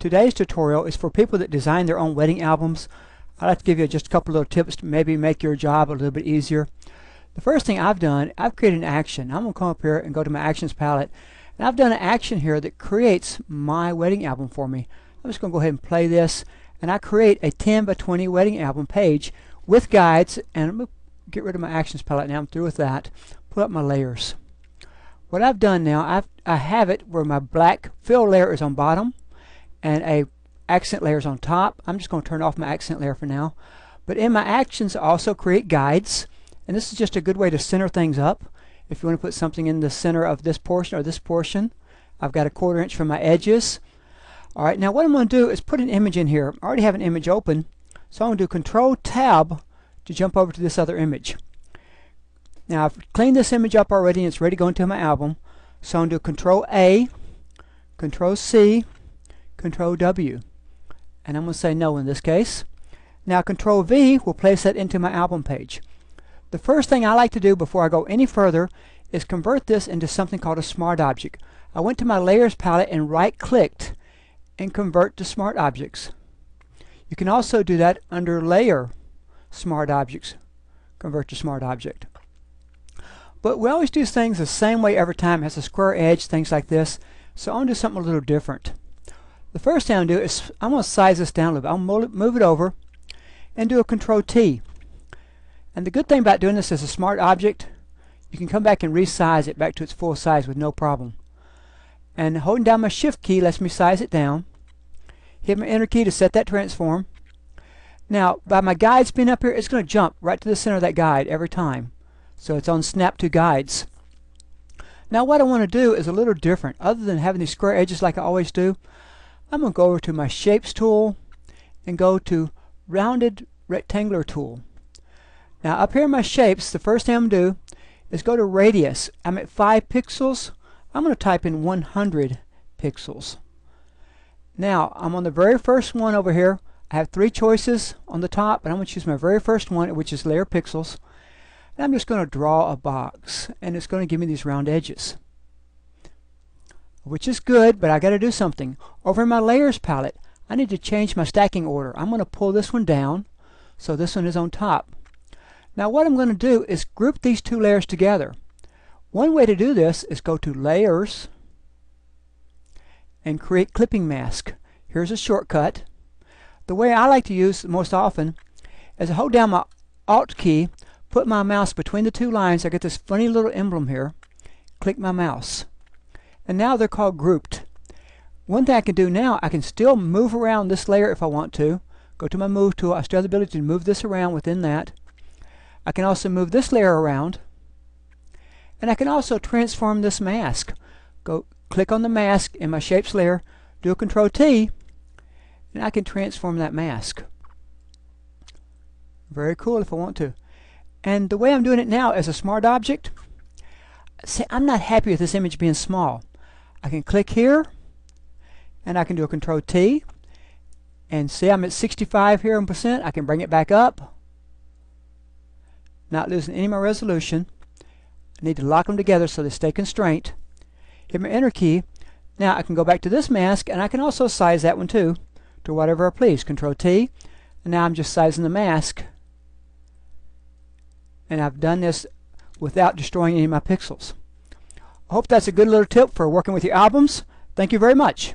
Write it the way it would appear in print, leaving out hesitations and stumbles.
Today's tutorial is for people that design their own wedding albums. I'd like to give you just a couple little tips to maybe make your job a little bit easier. The first thing I've done, I've created an action. I'm going to come up here and go to my actions palette, and I've done an action here that creates my wedding album for me. I'm just going to go ahead and play this, and I create a 10 by 20 wedding album page with guides. And I'm going to get rid of my actions palette now. I'm through with that. Pull up my layers. What I've done now, I have it where my black fill layer is on bottom and a accent layer is on top. I'm just going to turn off my accent layer for now. But in my actions, I also create guides, and this is just a good way to center things up. If you want to put something in the center of this portion or this portion, I've got a 1/4 inch for my edges. Alright, now what I'm going to do is put an image in here. I already have an image open, so I'm going to do Control Tab to jump over to this other image. Now I've cleaned this image up already and it's ready to go into my album. So I'm going to do Control A, Control C, Control W. And I'm going to say no in this case. Now Control V will place that into my album page. The first thing I like to do before I go any further is convert this into something called a Smart Object. I went to my Layers palette and right-clicked and convert to Smart Objects. You can also do that under Layer, Smart Objects, convert to Smart Object. But we always do things the same way every time. It has a square edge, things like this. So I'm going to do something a little different. The first thing I'm going to do is I'm going to size this down a little bit. I'll move it over and do a Control T. And the good thing about doing this as a Smart Object, you can come back and resize it back to its full size with no problem. And holding down my Shift key lets me size it down. Hit my Enter key to set that transform. Now, by my guides being up here, it's going to jump right to the center of that guide every time. So it's on Snap to Guides. Now what I want to do is a little different. Other than having these square edges like I always do, I'm going to go over to my Shapes tool and go to Rounded Rectangular tool. Now up here in my shapes, the first thing I'm going to do is go to Radius. I'm at 5 pixels. I'm going to type in 100 pixels. Now I'm on the very first one over here. I have 3 choices on the top, and I'm going to choose my very first one, which is Layer Pixels. And I'm just going to draw a box, and it's going to give me these round edges, which is good, but I got to do something. Over in my Layers palette, I need to change my stacking order. I'm going to pull this one down so this one is on top. Now what I'm going to do is group these 2 layers together. One way to do this is go to Layers and create Clipping Mask. Here's a shortcut. The way I like to use most often is I hold down my Alt key, put my mouse between the 2 lines. I get this funny little emblem here. Click my mouse. And now they're called grouped. One thing I can do now, I can still move around this layer if I want to. Go to my Move tool. I still have the ability to move this around within that. I can also move this layer around. And I can also transform this mask. Go click on the mask in my Shapes layer, do a Control T, and I can transform that mask. Very cool if I want to. And the way I'm doing it now as a Smart Object, say I'm not happy with this image being small. I can click here, and I can do a Control T, and see I'm at 65 here in percent. I can bring it back up, not losing any of my resolution. I need to lock them together so they stay constrained. Hit my Enter key. Now I can go back to this mask, and I can also size that one too to whatever I please. Control T, and now I'm just sizing the mask. And I've done this without destroying any of my pixels. I hope that's a good little tip for working with your albums. Thank you very much.